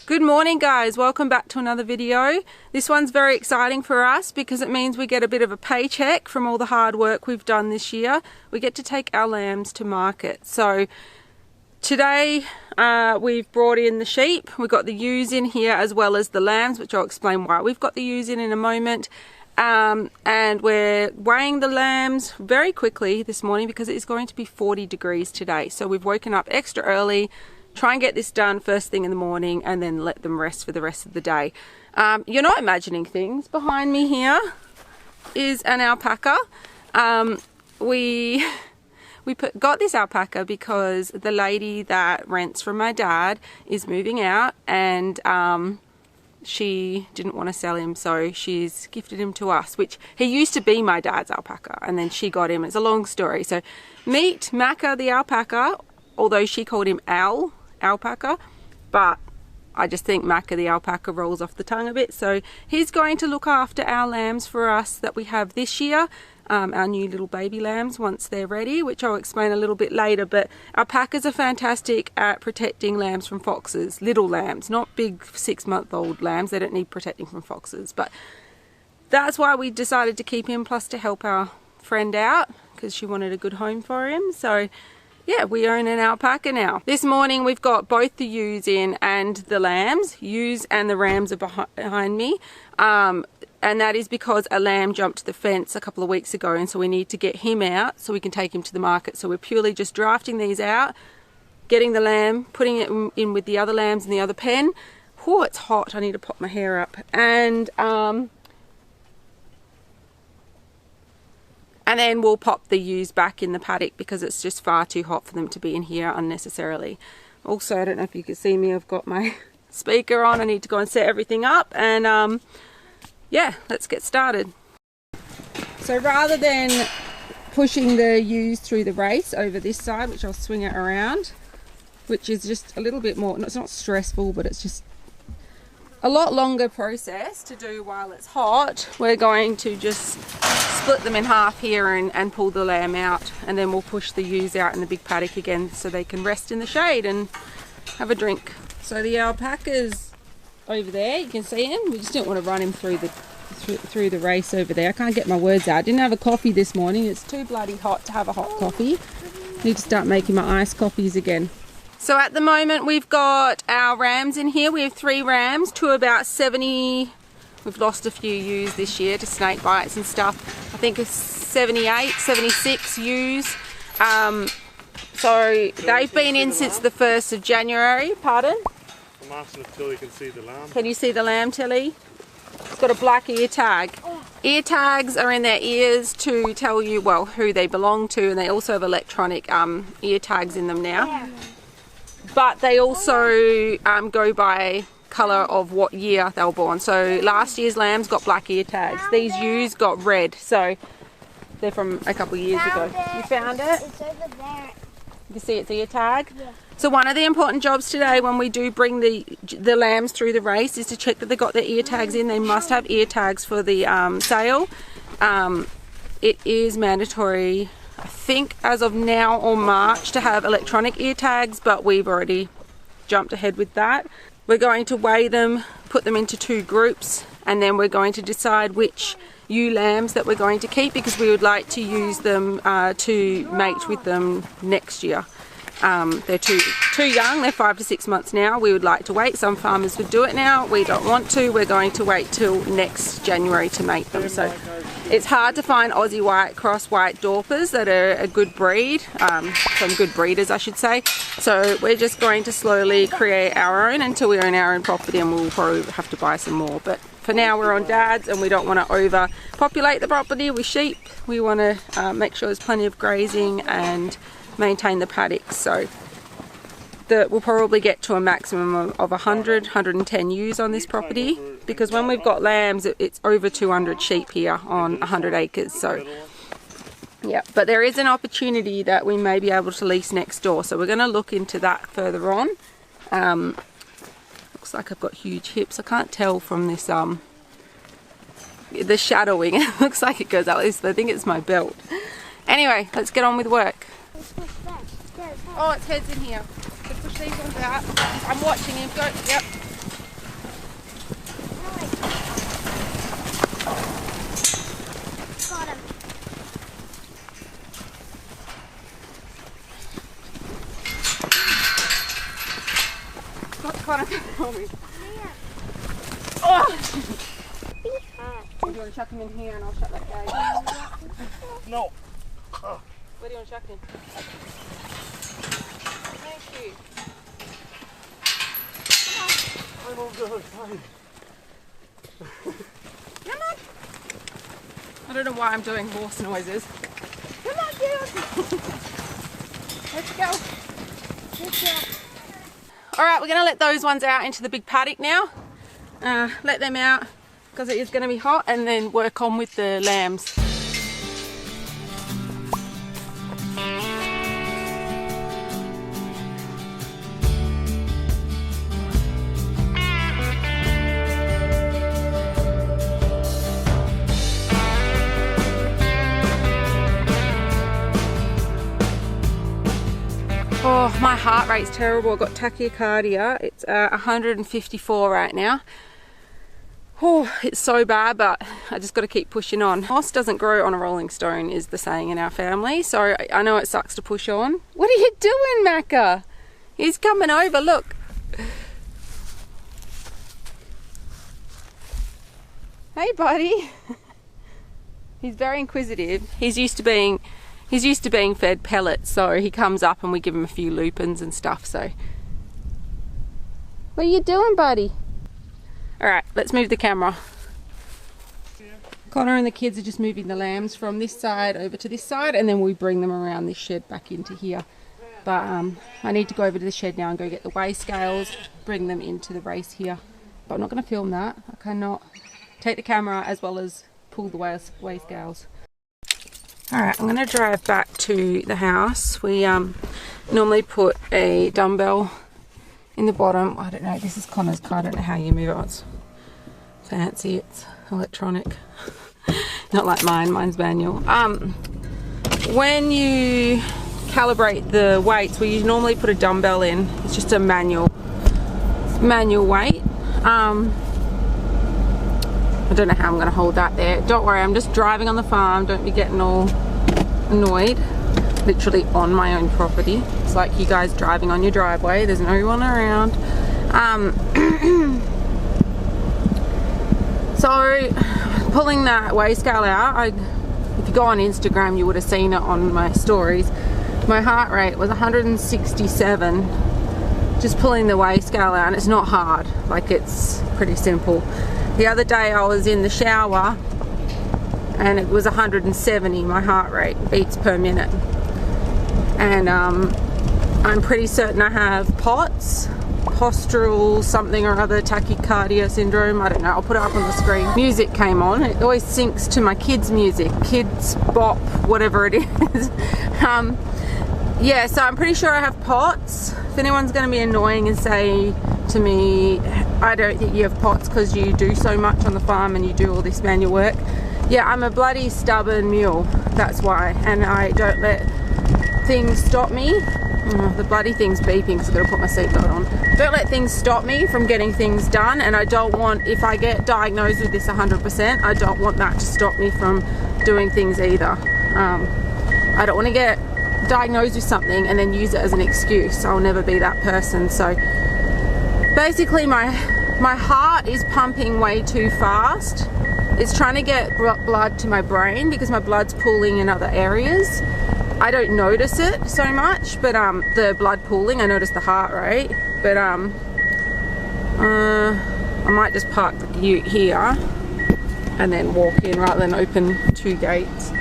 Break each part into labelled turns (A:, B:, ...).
A: Good morning guys, welcome back to another video. This one's very exciting for us because it means we get a bit of a paycheck from all the hard work we've done this year. We get to take our lambs to market. So today we've brought in the sheep. We've got the ewes in here as well as the lambs, which I'll explain why we've got the ewes in a moment. And we're weighing the lambs very quickly this morning because it is going to be 40 degrees today. So we've woken up extra early, try and get this done first thing in the morning and then let them rest for the rest of the day. You're not imagining things. Behind me here is an alpaca. We got this alpaca because the lady that rents from my dad is moving out and she didn't want to sell him, so she's gifted him to us, which he used to be my dad's alpaca and then she got him. It's a long story. So meet Macca the alpaca, although she called him alpaca, but I just think Macca the alpaca rolls off the tongue a bit. So he's going to look after our lambs for us that we have this year, our new little baby lambs once they're ready, which I'll explain a little bit later. But alpacas are fantastic at protecting lambs from foxes, little lambs, not big 6-month-old lambs. They don't need protecting from foxes, but that's why we decided to keep him, plus to help our friend out because she wanted a good home for him. So yeah, we own an alpaca now. This morning we've got both the ewes in and the lambs. Ewes and the rams are behind me. And that is because a lamb jumped the fence a couple of weeks ago, and so we need to get him out so we can take him to the market. So we're purely just drafting these out, getting the lamb, putting it in with the other lambs in the other pen. Oh, it's hot. I need to pop my hair up. And then we'll pop the ewes back in the paddock because it's just far too hot for them to be in here unnecessarily. Also, I don't know if you can see me, I've got my speaker on. I need to go and set everything up and yeah, let's get started. So rather than pushing the ewes through the race over this side, which I'll swing it around, which is just a little bit more, it's not stressful, but it's just a lot longer process to do while it's hot, we're going to just split them in half here and pull the lamb out, and then we'll push the ewes out in the big paddock again so they can rest in the shade and have a drink. So the alpaca's over there, you can see him. We just didn't want to run him through the race over there. I can't get my words out. I didn't have a coffee this morning. It's too bloody hot to have a hot coffee. Need to start making my iced coffees again. So at the moment we've got our rams in here. We have 3 rams, 2 about 70. We've lost a few ewes this year to snake bites and stuff. I think it's 78, 76 ewes. So they've been in since the 1st of January. Pardon?
B: I'm asking if Tilly can see the lamb.
A: Can you see the lamb, Tilly? It's got a black ear tag. Ear tags are in their ears to tell you, well, who they belong to, and they also have electronic ear tags in them now. But they also go by colour of what year they were born. So last year's lambs got black ear tags. These ewes got red, so they're from a couple of years ago. You found it?
C: It's over there.
A: You can see its ear tag?
C: Yeah.
A: So one of the important jobs today when we do bring the lambs through the race is to check that they got their ear tags in. They must have ear tags for the sale. It is mandatory, I think, as of now or March, to have electronic ear tags, but we've already jumped ahead with that. We're going to weigh them, put them into 2 groups, and then we're going to decide which ewe lambs that we're going to keep because we would like to use them to mate with them next year. They're too young, they're 5 to 6 months now. We would like to wait. Some farmers would do it now. We don't want to. We're going to wait till next January to mate them. So it's hard to find Aussie white cross white Dorpers that are a good breed, from good breeders I should say. So we're just going to slowly create our own until we own our own property, and we'll probably have to buy some more. But for now we're on Dad's and we don't want to overpopulate the property with sheep. We want to make sure there's plenty of grazing and maintain the paddocks. So we'll probably get to a maximum of 100, 110 ewes on this property, because when we've got lambs it's over 200 sheep here on 100 acres. So yeah, but there is an opportunity that we may be able to lease next door, so we're going to look into that further on. Looks like I've got huge hips. I can't tell from this the shadowing. It looks like it goes out, at least I think it's my belt. Anyway, let's get on with work. Oh, its head's in here. So push these ones out. I'm watching him go. Yep. Oh. Do you want to chuck him in here and I'll shut that gate?
B: No.
A: Where do you want to chuck him? Thank you.
B: I'm all good. Fine.
A: Come on. I don't know why I'm doing horse noises. Come on, dude. Let's go. Let's go. Alright, we're going to let those ones out into the big paddock now. Let them out because it is going to be hot, and then work on with the lambs. Oh, my heart rate's terrible. I've got tachycardia. It's 154 right now. Oh, it's so bad, but I just got to keep pushing on. Moss doesn't grow on a rolling stone is the saying in our family, so I know it sucks to push on. What are you doing, Macca? He's coming over, look. Hey, buddy. He's very inquisitive. He's used to being fed pellets, so he comes up and we give him a few lupins and stuff. So what are you doing, buddy? Alright, let's move the camera. Connor and the kids are just moving the lambs from this side over to this side, and then we bring them around this shed back into here. But I need to go over to the shed now and go get the weigh scales, bring them into the race here. But I'm not going to film that. I cannot take the camera as well as pull the weigh scales. Alright, I'm going to drive back to the house. We normally put a dumbbell in the bottom. I don't know, this is Connor's car. I don't know how you move it. It's fancy, it's electronic. Not like mine, mine's manual. When you calibrate the weights, we normally put a dumbbell in. It's just a manual weight. I don't know how I'm going to hold that there. Don't worry, I'm just driving on the farm. Don't be getting all annoyed. Literally on my own property. It's like you guys driving on your driveway. There's no one around. So pulling that weigh scale out, if you go on Instagram you would have seen it on my stories. My heart rate was 167 just pulling the weigh scale out, and it's not hard. Like, it's pretty simple. The other day I was in the shower and it was 170, my heart rate, beats per minute. And I'm pretty certain I have POTS, postural something or other, tachycardia syndrome, I don't know, I'll put it up on the screen. Music came on, it always syncs to my kids' music, kids bop, whatever it is. Yeah, so I'm pretty sure I have POTS. If anyone's going to be annoying and say to me, I don't think you have POTS because you do so much on the farm and you do all this manual work. Yeah, I'm a bloody stubborn mule, that's why, and I don't let things stop me. The bloody thing's beeping because I've got to put my seatbelt on. Don't let things stop me from getting things done, and I don't want, if I get diagnosed with this 100%, I don't want that to stop me from doing things either. I don't want to get diagnosed with something and then use it as an excuse. I'll never be that person. So basically my heart is pumping way too fast. It's trying to get blood to my brain because my blood's pooling in other areas. I don't notice it so much, but the blood pooling, I notice the heart rate. But I might just park the ute here and then walk in rather than open two gates.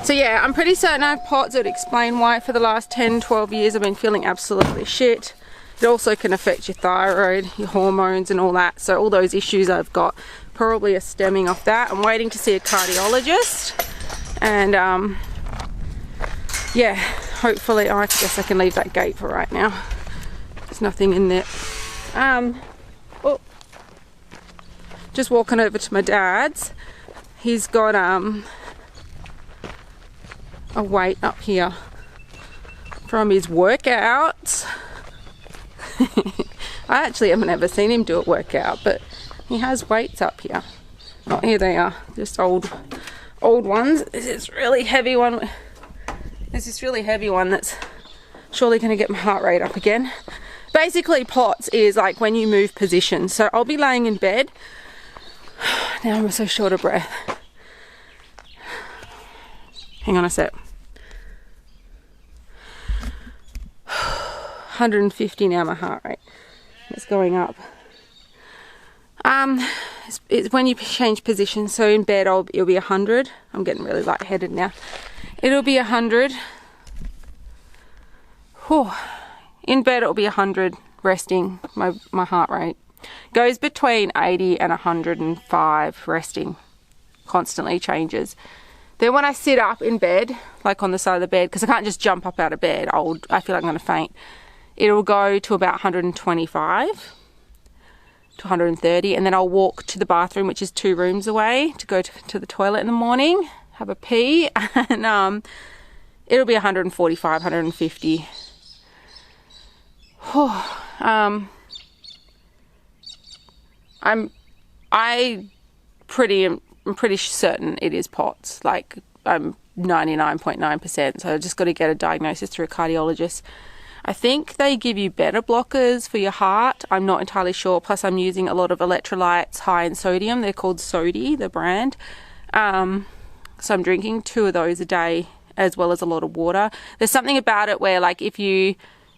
A: So yeah, I'm pretty certain I have POTS. It would explain why for the last 10-12 years I've been feeling absolutely shit. It also can affect your thyroid, your hormones and all that. So all those issues I've got probably are stemming off that. I'm waiting to see a cardiologist, and yeah, hopefully, I guess I can leave that gate for right now. There's nothing in there. Oh, just walking over to my dad's. He's got a weight up here from his workouts. I actually haven't ever seen him do a workout, but he has weights up here. Oh, here they are, just old ones. There's this really heavy one. There's this really heavy one that's Surely gonna get my heart rate up again. Basically, POTS is like when you move position. So I'll be laying in bed. Now I'm so short of breath. Hang on a sec. 150 now, my heart rate. It's going up. It's when you change position. So in bed, it'll be 100. I'm getting really lightheaded now. It'll be 100. Whew. In bed, it'll be 100 resting. My heart rate goes between 80 and 105 resting. Constantly changes. Then when I sit up in bed, like on the side of the bed, because I can't just jump up out of bed, I feel like I'm going to faint. It'll go to about 125 to 130, and then I'll walk to the bathroom, which is 2 rooms away, to go to the toilet in the morning, have a pee, and it'll be 145, 150. I'm pretty certain it is POTS. Like, I'm 99.9%, so I just got to get a diagnosis through a cardiologist. I think they give you beta blockers for your heart. I'm not entirely sure. Plus, I'm using a lot of electrolytes high in sodium. They're called Sodi, the brand. So I'm drinking 2 of those a day, as well as a lot of water. There's something about it where, like, if you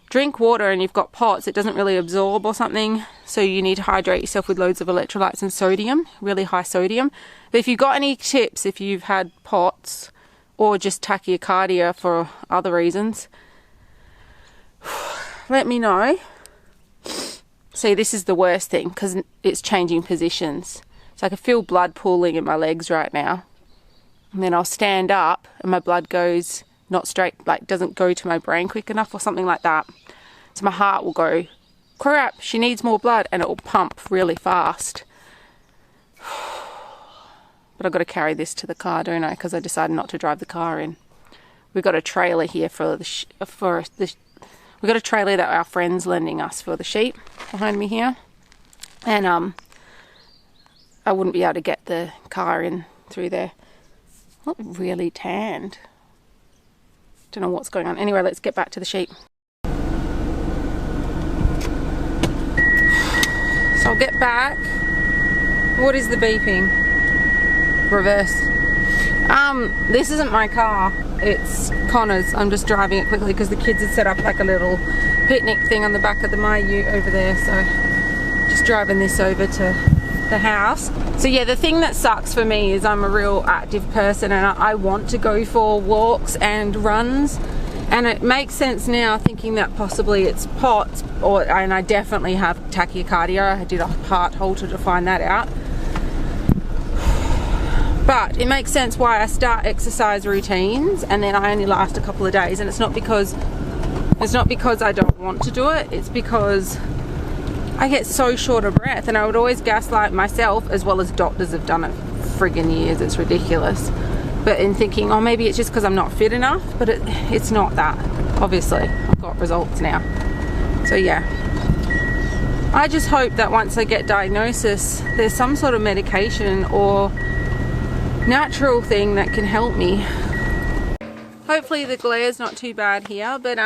A: drink water and you've got POTS, it doesn't really absorb or something. So you need to hydrate yourself with loads of electrolytes and sodium, really high sodium. But if you've got any tips, if you've had POTS or just tachycardia for other reasons, let me know. See, this is the worst thing because it's changing positions. So I can feel blood pooling in my legs right now. And then I'll stand up and my blood goes not straight, like doesn't go to my brain quick enough or something like that. So my heart will go, crap, she needs more blood, and it will pump really fast. But I've got to carry this to the car, don't I? Because I decided not to drive the car in. We've got a trailer here we've got a trailer that our friend's lending us for the sheep behind me here. And I wouldn't be able to get the car in through there. Not really tanned. Don't know what's going on. Anyway, let's get back to the sheep. So I'll get back. What is the beeping? Reverse. This isn't my car. It's Connor's. I'm just driving it quickly because the kids had set up like a little picnic thing on the back of my ute over there. So just driving this over to the house. So yeah, the thing that sucks for me is I'm a real active person and I want to go for walks and runs, and it makes sense now thinking that possibly it's POTS, and I definitely have tachycardia. I did a heart Holter to find that out. But it makes sense why I start exercise routines and then I only last a couple of days, and it's not because I don't want to do it, it's because I get so short of breath, and I would always gaslight myself, as well as doctors have done it friggin' years. It's ridiculous. But in thinking, oh, maybe it's just because I'm not fit enough, but it's not that. Obviously, I've got results now. So yeah, I just hope that once I get diagnosis, there's some sort of medication or natural thing that can help me. Hopefully the glare's not too bad here, but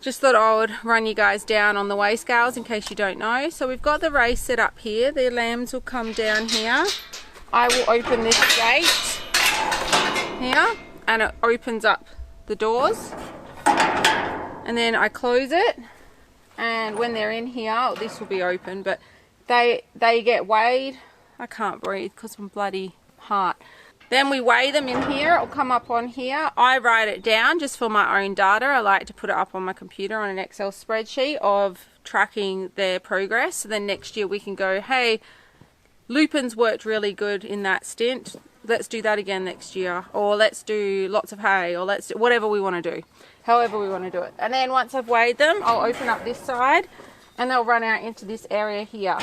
A: just thought I would run you guys down on the weigh scales in case you don't know. So we've got the race set up here. The lambs will come down here. I will open this gate here and it opens up the doors, and then I close it, and when they're in here, this will be open, but they get weighed. I can't breathe because I'm bloody heart. Then we weigh them in here. It'll come up on here. I write it down just for my own data. I like to put it up on my computer on an Excel spreadsheet of tracking their progress. So then next year we can go, hey, lupins worked really good in that stint. Let's do that again next year. Or let's do lots of hay, or let's do whatever we want to do. However we want to do it. And then once I've weighed them, I'll open up this side and they'll run out into this area here.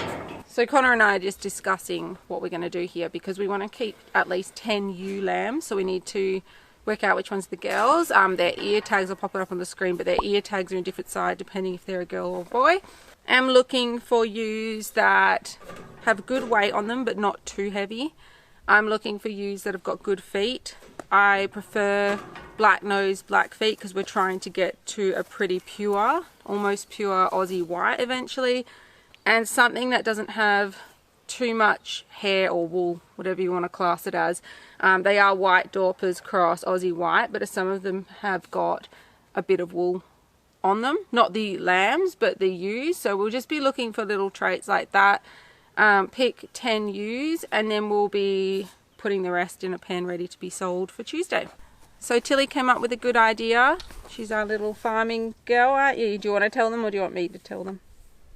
A: So Connor and I are just discussing what we're going to do here, because we want to keep at least 10 ewe lambs. So we need to work out which one's the girls. Their ear tags will pop it up on the screen, but their ear tags are in different side depending if they're a girl or boy. I'm looking for ewes that have good weight on them but not too heavy. I'm looking for ewes that have got good feet. I prefer black nose, black feet because we're trying to get to a pretty pure, almost pure Aussie white eventually, and something that doesn't have too much hair or wool, whatever you want to class it as. They are white Dorpers cross Aussie white, but some of them have got a bit of wool on them, not the lambs but the ewes, so we'll just be looking for little traits like that. Pick 10 ewes and then we'll be putting the rest in a pen ready to be sold for Tuesday. So Tilly came up with a good idea. She's our little farming girl, aren't you? Do you want to tell them or do you want me to tell them?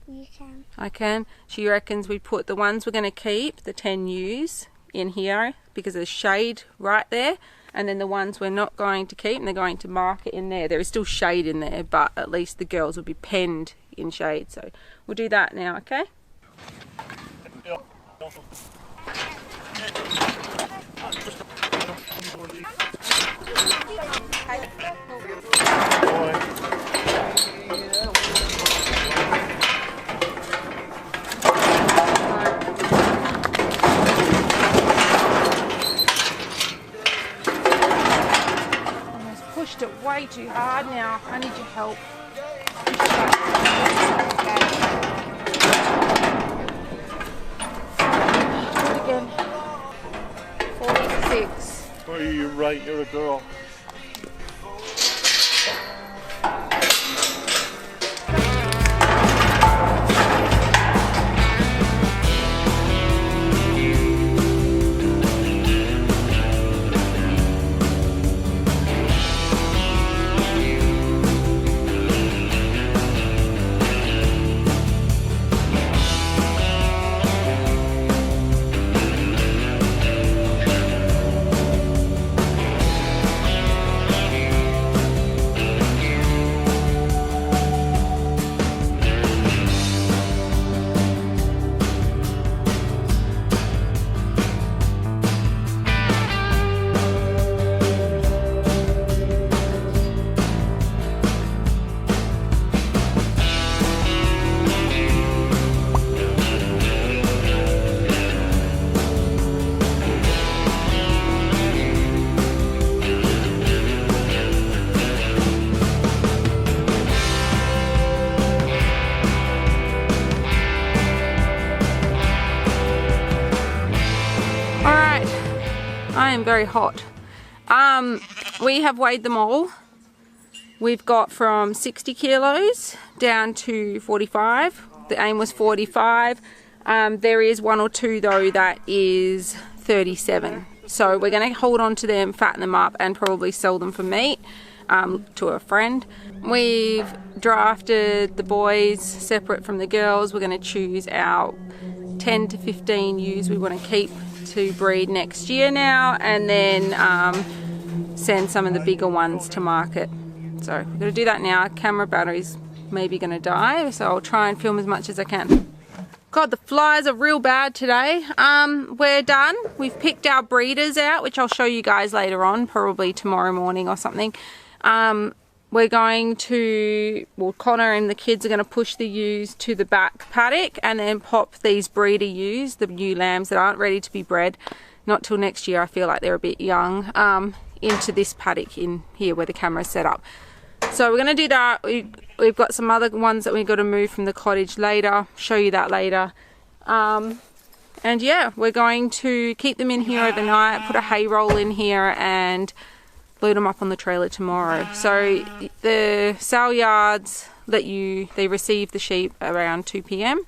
C: You can.
A: I can. She reckons we put the ones we're going to keep, the 10 ewes, in here because there's shade right there, and then the ones we're not going to keep and they're going to mark it in there. There is still shade in there, but at least the girls will be penned in shade. So we'll do that now, okay? Pushed it way too hard now. I need your help. Do it again. 46.
B: Oh, you're right, you're a girl.
A: I am very hot. We have weighed them all. We've got from 60 kilos down to 45. The aim was 45. There is one or two though that is 37. So we're going to hold on to them, fatten them up and probably sell them for meat to a friend. We've drafted the boys separate from the girls. We're going to choose our 10 to 15 ewes we want to keep to breed next year now, and then send some of the bigger ones to market. So we're going to do that now. Camera battery's maybe going to die, so I'll try and film as much as I can. God, the flies are real bad today. We're done. We've picked our breeders out, which I'll show you guys later on, probably tomorrow morning or something. We're going to, well, Connor and the kids are going to push the ewes to the back paddock and then pop these breeder ewes, the new lambs that aren't ready to be bred, not till next year, I feel like they're a bit young, into this paddock in here where the camera's set up. So we're going to do that. We've got some other ones that we've got to move from the cottage later, show you that later. And yeah, we're going to keep them in here overnight, put a hay roll in here and load them up on the trailer tomorrow. So the sale yards they receive the sheep around 2 p.m.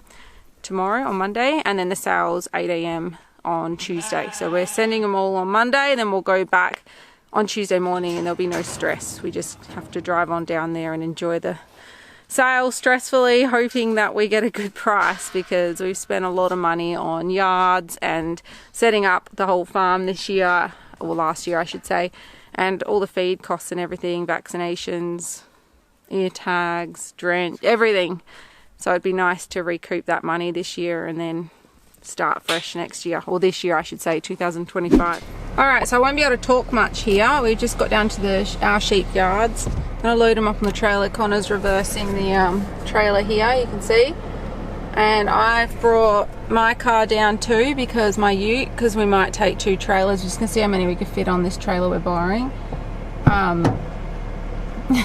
A: tomorrow on Monday, and then the sales 8 a.m. on Tuesday. So we're sending them all on Monday, and then we'll go back on Tuesday morning and there'll be no stress. We just have to drive on down there and enjoy the sale stressfully, hoping that we get a good price, because we've spent a lot of money on yards and setting up the whole farm this year, or last year I should say, and all the feed costs and everything, vaccinations, ear tags, drench, everything. So it'd be nice to recoup that money this year and then start fresh next year, or this year I should say, 2025. Alright, so I won't be able to talk much here. We've just got down to our sheep yards. I'm going to load them up on the trailer. Connor's reversing the trailer here, you can see. And I've brought my car down too because my ute, because we might take 2 trailers. We're just going to see how many we can fit on this trailer we're borrowing.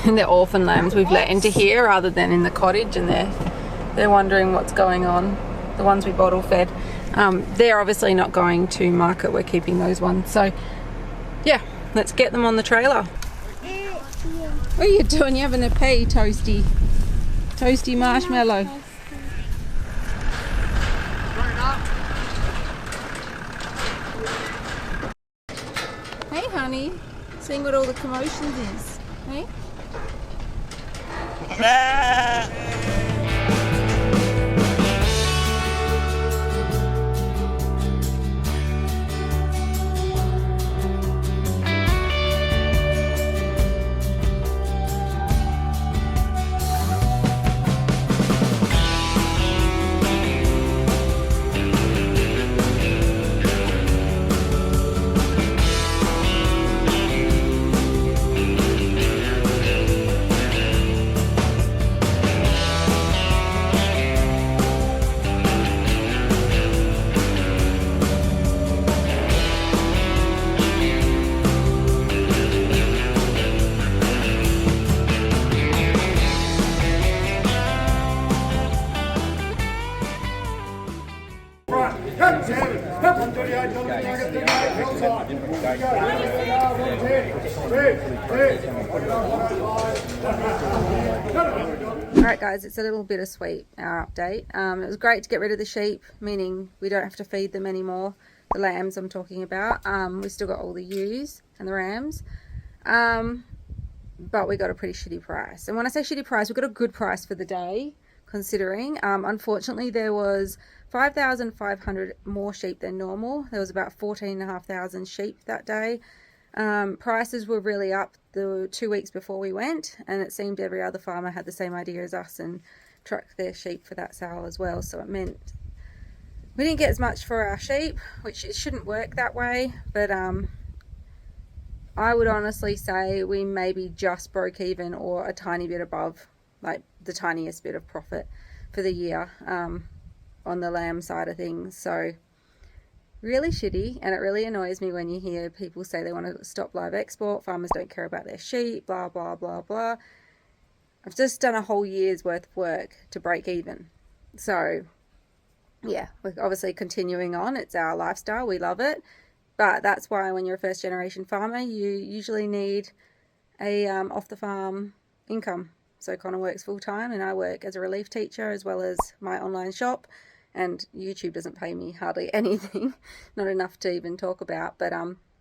A: They're orphan lambs we've let into here rather than in the cottage, and they're wondering what's going on. The ones we bottle fed. They're obviously not going to market. We're keeping those ones. So yeah, let's get them on the trailer. What are you doing? You having a pee, Toasty? Toasty marshmallow. Hey honey, seeing what all the commotions is, hey? Alright guys, it's a little bittersweet, our update. It was great to get rid of the sheep, meaning we don't have to feed them anymore. The lambs I'm talking about. We still got all the ewes and the rams. But we got a pretty shitty price. And when I say shitty price, we got a good price for the day, considering. Unfortunately, there was 5,500 more sheep than normal. There was about 14,500 sheep that day. Prices were really up the 2 weeks before we went, and it seemed every other farmer had the same idea as us and trucked their sheep for that sale as well. So it meant we didn't get as much for our sheep, which it shouldn't work that way, but I would honestly say we maybe just broke even or a tiny bit above, like the tiniest bit of profit for the year on the lamb side of things. So really shitty, and it really annoys me when you hear people say they want to stop live export, farmers don't care about their sheep, blah blah blah blah. I've just done a whole year's worth of work to break even. So yeah, we're obviously continuing on. It's our lifestyle, we love it, but that's why when you're a first generation farmer you usually need a off the farm income. So Connor works full time and I work as a relief teacher as well as my online shop. And YouTube doesn't pay me hardly anything, not enough to even talk about, but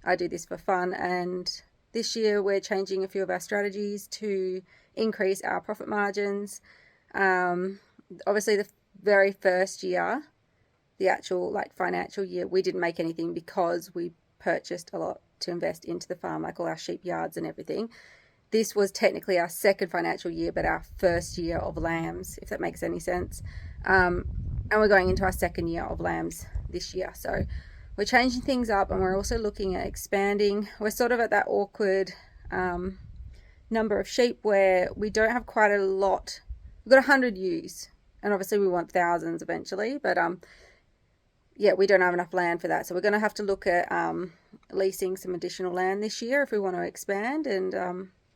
A: I do this for fun. And this year we're changing a few of our strategies to increase our profit margins. Obviously the very first year, the actual like financial year, we didn't make anything because we purchased a lot to invest into the farm, like all our sheep yards and everything. This was technically our second financial year, but our first year of lambs, if that makes any sense. And we're going into our second year of lambs this year. So we're changing things up, and we're also looking at expanding. We're sort of at that awkward number of sheep where we don't have quite a lot. We've got 100 ewes, and obviously we want thousands eventually, but yeah, we don't have enough land for that. So we're going to have to look at leasing some additional land this year if we want to expand. And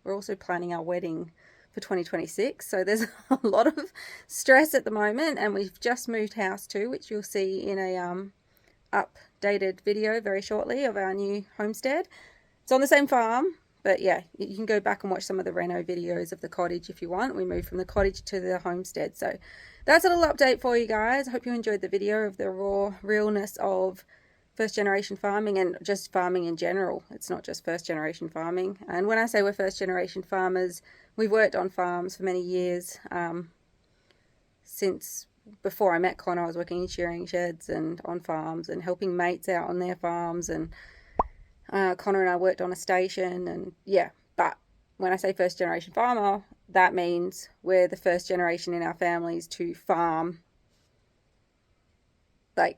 A: we're also planning our wedding for 2026, so there's a lot of stress at the moment, and we've just moved house too, which you'll see in a updated video very shortly of our new homestead. It's on the same farm, but yeah, you can go back and watch some of the reno videos of the cottage if you want. We moved from the cottage to the homestead. So that's a little update for you guys. I hope you enjoyed the video of the raw realness of first generation farming and just farming in general. It's not just first generation farming. And when I say we're first generation farmers, we've worked on farms for many years. Since before I met Connor, I was working in shearing sheds and on farms and helping mates out on their farms. And Connor and I worked on a station, and yeah, but when I say first generation farmer, that means we're the first generation in our families to farm, like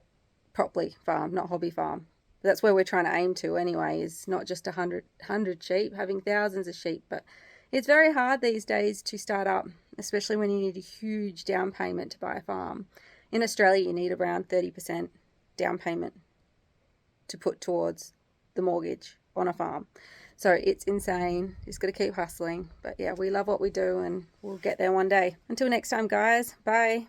A: properly farm, not hobby farm. That's where we're trying to aim to anyway, is not just 100 sheep, having thousands of sheep. But it's very hard these days to start up, especially when you need a huge down payment to buy a farm. In Australia, you need around 30% down payment to put towards the mortgage on a farm. So it's insane. Just got to keep hustling. But yeah, we love what we do and we'll get there one day. Until next time, guys. Bye.